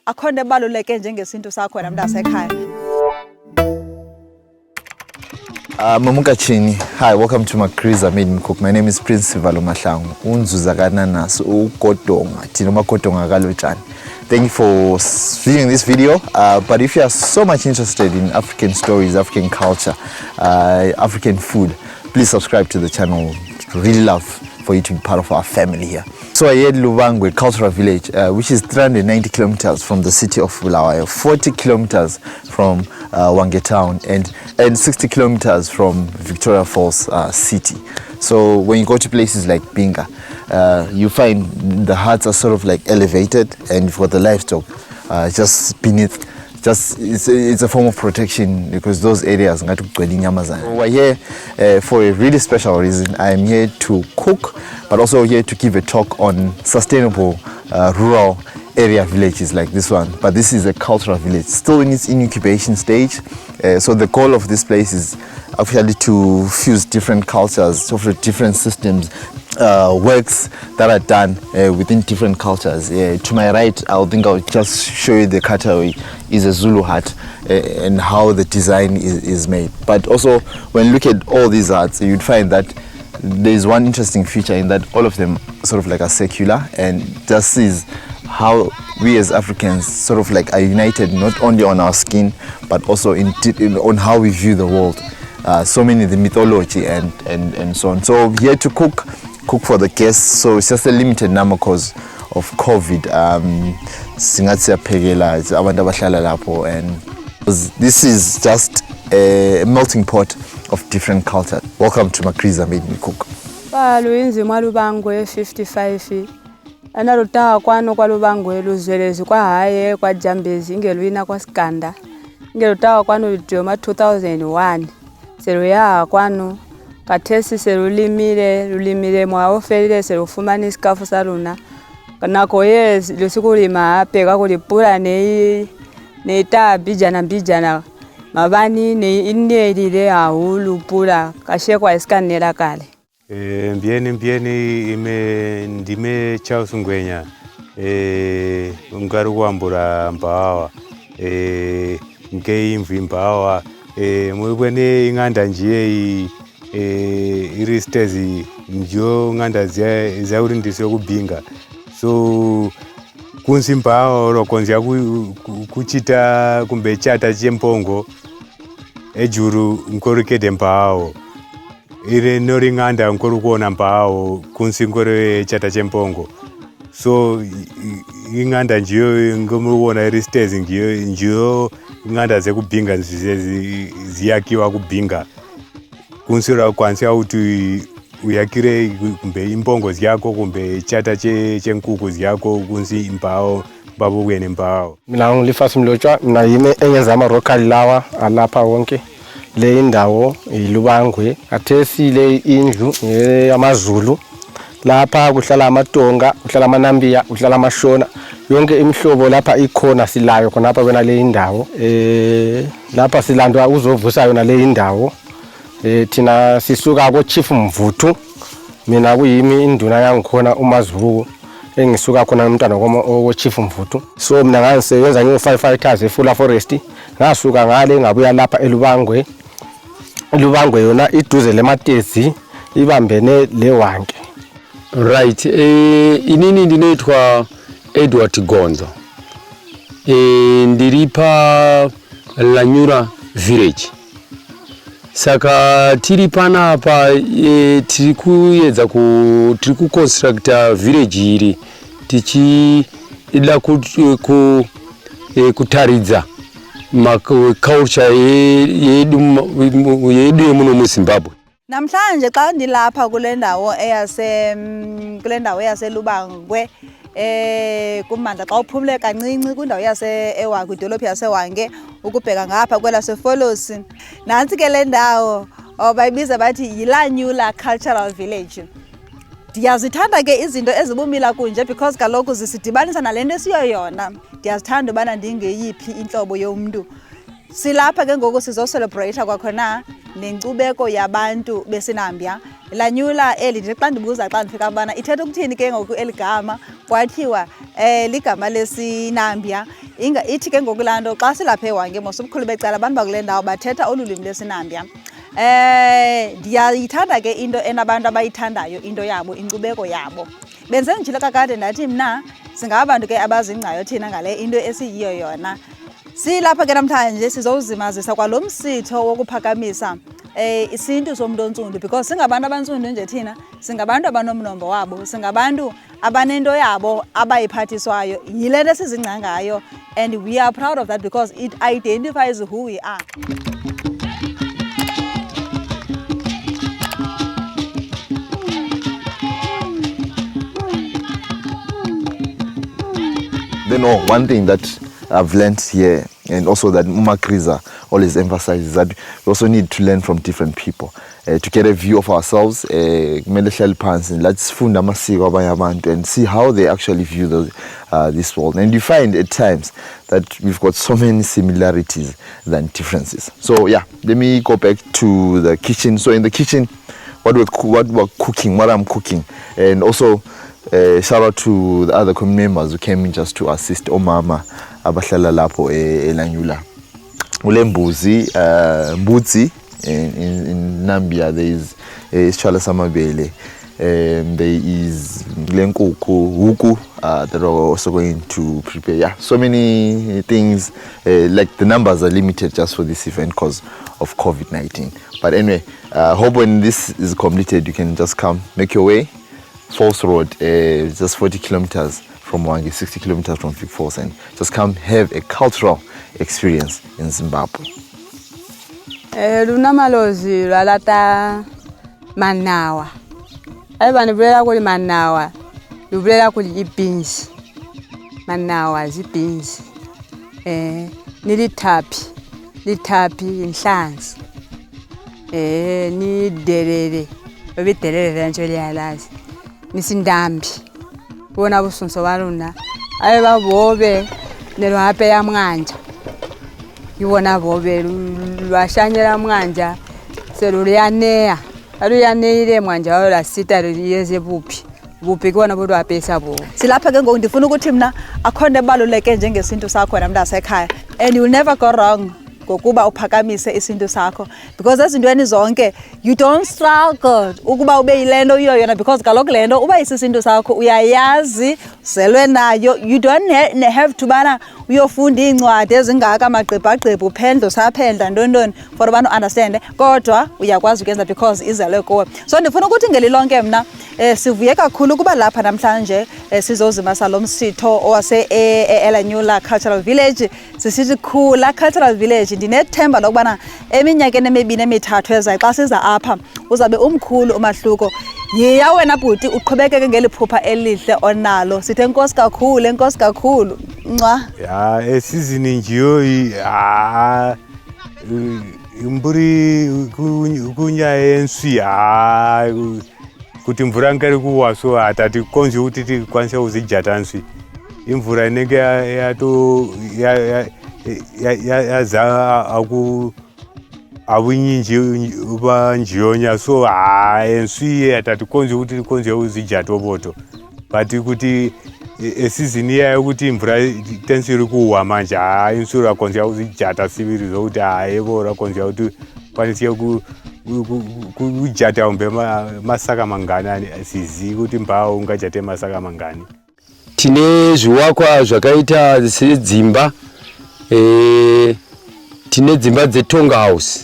akhona ebaluleke njengesintu sakho namntasekhaya. Mamukachini. Hi, welcome to Magriza Made Me Cook. My name is Prince Mahlangu. Unzuzakananas ukodonga tinoma kodonga kalotshani. Thank you for viewing this video. But if you are so much interested in African stories, African culture, African food, please subscribe to the channel. Really love for you to be part of our family here. So I had Lubangwe Cultural Village, which is 390 kilometers from the city of Bulawayo, 40 kilometers from Hwange town, and 60 kilometers from Victoria Falls city. So when you go to places like Binga, you find the huts are sort of like elevated, and you've got the livestock just beneath. It's a form of protection because those areas are we're here for a really special reason. I'm here to cook, but also here to give a talk on sustainable rural area villages like this one. But this is a cultural village, still in its incubation stage. So the goal of this place is actually to fuse different cultures, sort of different systems, works that are done within different cultures. To my right, I think I'll just show you the cutaway is a Zulu hut and how the design is made. But also, when you look at all these huts, you'd find that there's one interesting feature in that all of them sort of like are secular, and this is how we as Africans sort of like are united not only on our skin, but also on how we view the world. So many the mythology and so on. So here to cook for the guests. So it's just a limited number because of COVID. And this is just a melting pot of different cultures. Welcome to Magriza Made Me Cook. Lubangwe 55. Analutaha kwano kwa Lubangwe luzwelezi kwa haye kwa jambezi ingeluina kwa skanda. Ingelutaha kwano lidioma 2001. Seru ya kwano katesi seru lulimile mwaoferile seru fumani skafu saruna. Kanako ye lusiku lima peka kulipula neita bijana mabani ne inelile ahulu pula kashekwa iskanela kale. Mbieni ndime Charles Ngwenya mgaru wambura mbawa mkeimvi mbawa mwebwene inganda njiye iristezi njo nganda zauri ndisyo kubinga. So kunsi mbawa rokonzia kuchita kumbe chata chempongo ejuru nkorikede mbawa ire noringanda nkuru kuona mbao kunsi nkore chata chempongo. So inganda njiyo ngomuona iri stezi njiyo inganda zekubinga ziyakiwa kubinga kunsira kwansia uti uyakire kumbe impongo ziyako kumbe chata chenkuku ziyako kunsi mbao babo wene mbao. Mina ngilifasi mlotshwa, mina yime engenza ama-local lawa alapha wonke. Le indawo iLubangwe athesi le indlu yamaZulu lapha kuhlala amaTonga, kuhlala amaNambiya, kuhlala amashona, yonke imihlobo lapha ikhona silayo khonapha kwena le indawo. Lapha silandwa uzovusa yona le indawo. Thina sisuka ko Chief Mvuthu, mina kuyimi induna yangikhona uMaZulu engisuka khona umntwana wo Chief Mvuthu. So mina ngisebenza nge-firefighters eFula Forest, ngasuka ngale ngabuya lapha eLubangwe. Lubangwe yona iduze le Matetsi ibambene le Hwange. Right, inini ndinoitwa Edward Gonzo. Ndiripa Lanyula Village. Saka tiri panapa tiri kuyedza tiri kuconstructa village iri tichida kutaridza culture yedu muno muZimbabwe. Namhlanje xa ndilapha kule ndawo yaseLubangwe kumandla xa uphumle kancinci kwindawo yaseHwange, idolophu yaseHwange ukubheka ngapha kwelaseFolosi. Nantsi ke le ndawo bayibiza bathi yiLanyula Cultural Village. Ndiyazithanda ke izinto ezibumila kunje because kaloku zisidibanisa nale nto esiyoyona. Ndiyazithanda ubana ndingeyiphi intlobo yomntu. Silapha ke ngoku sizocelebrate kwakhona nenkcubeko yabantu besinambia. Lanyula eli xa ndibuza xa ndifika abana ithetha ukuthini ke ngoku eligama kwathiwa ligama lesinambia ithi ke ngoku laa nto xa silapha eHwange mos ubukhulu becala abantu bakule ndawo bathetha olu lwimi lesiNambia. Ndiyayithanda ke into enabantu abayithandayo into yabo, inkcubeko yabo. Benze nditshilo kakade ndathi mna singabantu ke abazingcayo thina ngale into esiyiyo yona. Silapha ke namhlanje sizowuzimazisa kwalo msitho wokuphakamisa isintu somuntu ontsundu, because singabantu abantsundu nje thina singabantu abanomnombo wabo, singabantu abanento yabo abayiphathiswayo, yile nto sizingca ngayo, and we are proud of that because it identifies who we are. Then one thing that I've learned here, and also that Magriza always emphasizes, that we also need to learn from different people to get a view of ourselves, let's funda amasiko abanye abantu and see how they actually view this world. And you find at times that we've got so many similarities than differences. So yeah, let me go back to the kitchen. So in the kitchen, what I'm cooking, and also shout out to the other community members who came in just to assist omama abahlala lapho eLanyula. Ulembuzi, Mbutsi in Nambia, there is Isichala Samabele, there is Glenkuku, Huku that are also going to prepare. Yeah, so many things, like the numbers are limited just for this event because of COVID-19. But anyway, hope when this is completed, you can just come, make your way. Falls Road, just 40 kilometers from Hwange, 60 kilometers from Vic Falls, and just come have a cultural experience in Zimbabwe. Lunamalozi lwalata manawa. Abantu blela kuli manawa. Lublela kuli beans. Manawa beans. Nilithapi inhlanzi. Ni derere. Babiderere nje liyalazi. Nisindambi bona busonso baluna aye babobe nelwape ya mnganja ibona bobe lwashanyela mnganja seluliyaneya aluyaneile mnganja wayo la sita liyeze buphi kona bodwa apesa bo. Silapha ke ngoku ndifuna ukuthi mina akhona ebaluleke njengesintu sakho namntu asekhaya, and you will never go wrong ngokuba uphakamise isintu sakho, because ezintweni zonke you don't struggle ukuba ube yilento iyo yona, because kaloku lento uba isisintu sakho uyayazi zelwe nayo. You don't have to bana uyofunda incwadi ezingaka amagqibhagqibha uphendlo saphendla ntontoni for abantu understand, kodwa uyakwazi ukwenza because izelwe kuwe. So ndifuna ukuthi ngelilonke mna sivuye kakhulu kuba lapha namhlanje sizozimasa lo msitho owase Lanyula Cultural Village. Sisithi khula Cultural Village. Ndinethemba lokubana eminyakeni emibini emithathu ezayo xa siza apha uzabe umkhulu umahluko. Yiya wena bhuti uqhubekeke ngeliphupha elihle onalo. Sithe enkosi kakhulu. Nca. Ya esizini njiyo imburi kunya enswi kuti mvura ngari kuwa, so atati konzi kuti tikwanisa kuzijata nswi. Imvura inenge yaza abunyinji banjiyonya, so enswi atati konzi kuti tikonzi kuzijata oboto. But kuti esizini yayo kuti mvura tensiri kuwa manje insura konzi kuzijata siviri zokuti ebora konzi kuti kwanisiye kujata umbe masaka mangani, sizi kuti mbawo ungajate masaka mangani. Tine zviwakwa zvakaita sedzimba, tine dzimba dzetonga house,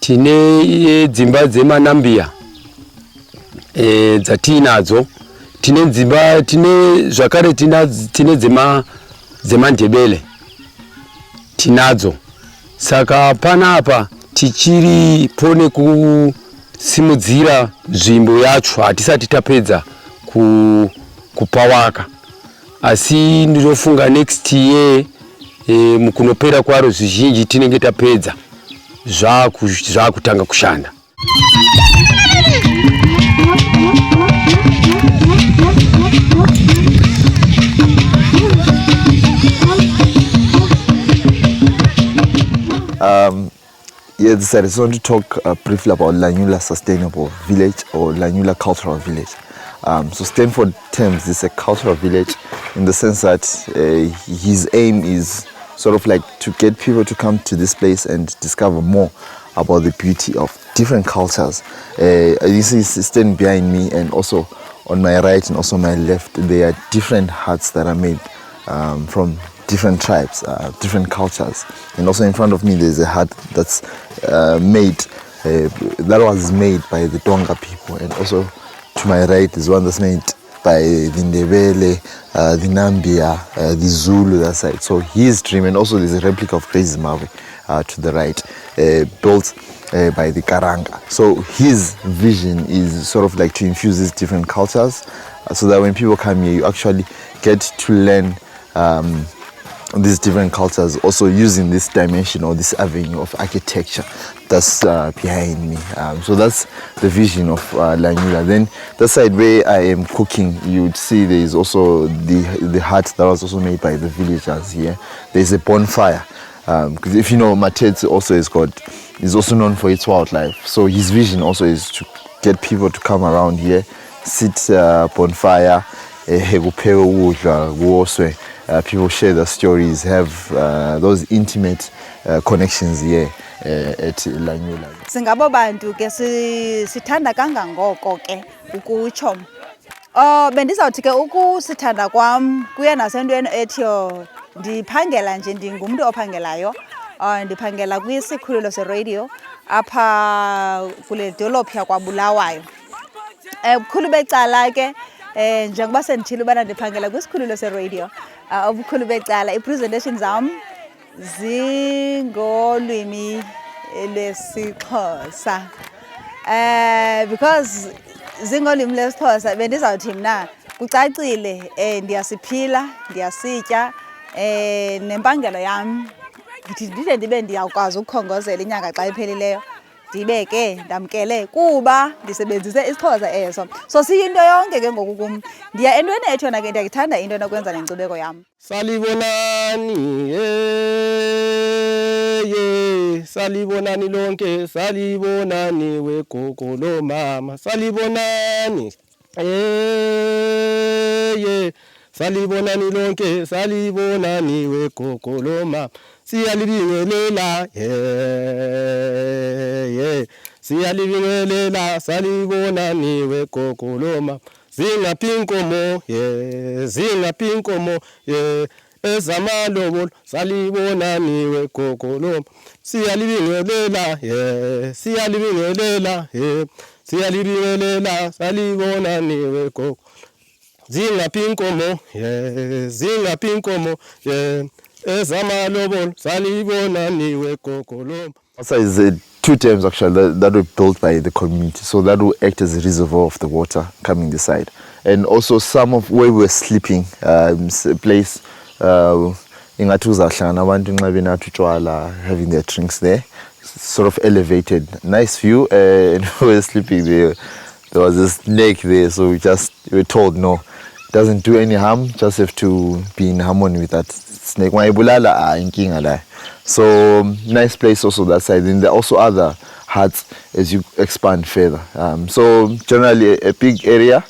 tine dzimba dzemanambia dzatinadzo, tine dzimba, tine zvakare tine dzemandebele tinadzo. Saka panapa tichiri pone kusimudzira nzvimbo yacho, hatisati tapedza kupawaka, asi ndinofunga next year mukunopera kwaro zvizhinji tinenge tapedza zvakutanga kushanda. Yes, I just want to talk briefly about Lanyula Sustainable Village or Lanyula Cultural Village. So Stanford terms this a cultural village in the sense that his aim is sort of like to get people to come to this place and discover more about the beauty of different cultures. This is standing behind me, and also on my right and also my left, there are different huts that are made from different tribes, different cultures. And also in front of me, there's a hut that's that was made by the Tonga people, and also to my right there's one that's made by the Ndebele, the Nambia, the Zulu, that side. So his dream, and also there's a replica of Crazy Zimbabwe to the right, built by the Karanga. So his vision is sort of like to infuse these different cultures, so that when people come here, you actually get to learn these different cultures, also using this dimension or this avenue of architecture that's behind me. So that's the vision of Lanyula. Then the side where I am cooking, you would see there is also the hut that was also made by the villagers here. There's a bonfire, because if you know, Matetsi also is also known for its wildlife. So his vision also is to get people to come around here, sit bonfire, people share their stories, have those intimate connections here at Lanyula. Singabo bantu ke sithanda kangangoko ke ukutsho. Bendizawuthi ke ukusithanda kwam kuya nasentweni ethi ndiphangela nje, ndingumntu ophangelayo. Ndiphangela kwisikhululo seradio apha kule dolophu yakwaBulawayo. Ubukhulu becala ke njengoba sendithile ubana ndiphangela kwisikhululo seradio, ubukhulu becala i-presentation zam zingolwimi lwesiXhosa. Because zingolwimi lwesiXhosa bendizawuthi mna kucacile, ndiyasiphila, ndiyasitya, nempangelo yam ndide ndibe ndiyakwazi ukukhongozela inyanga xa iphelileyo, ndibe ke ndamkele kuba ndisebenzise isiXhosa eso. So siyinto yonke ke ngoku kum. Ndiya entweni ethona ke ndiyayithanda into enokwenza nenkcubeko yam. Salibonani salibonani lonke, salibonani wegogo lomama, salibonani salibonani lonke, salibonani wegogo lomama, siyalibingelela siyalibingelela, salibonani wegogo lomama, zingaphinkomo zingaphinkomo ezamalobolo, salibonani wegogo lomama, siyalibingelela siyalibingelela siyalibingelela, salibonani wegogo, zingaphinkomo zingaphinkomo ezamalobolo, salibonani wegogo lomama. Also, is two terms actually that were built by the community, so that will act as a reservoir of the water coming this side, and also some of where we were sleeping, a place having their drinks there, sort of elevated, nice view, and we were sleeping there. There was a snake there, so we were told no, it doesn't do any harm, just have to be in harmony with that snake. So nice place also that side. And there are also other huts as you expand further. So generally a big area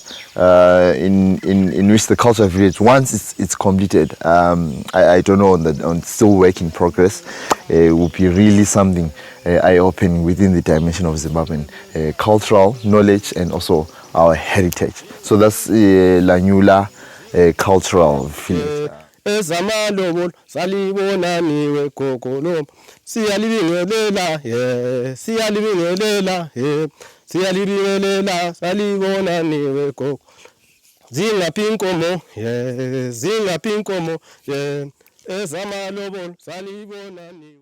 in which the cultural village, once it's completed, I don't know, on still work in progress, it will be really something eye-opening within the dimension of Zimbabwean cultural knowledge and also our heritage. So that's Lanyula Cultural Village. Ezamalobolo, salibonani wegogo lomama, siyalibingelela siyalibingelela siyalibingelela, salibonani wegogo, zingaphinkomo zingaphinkomo ezamalobolo, salibonani.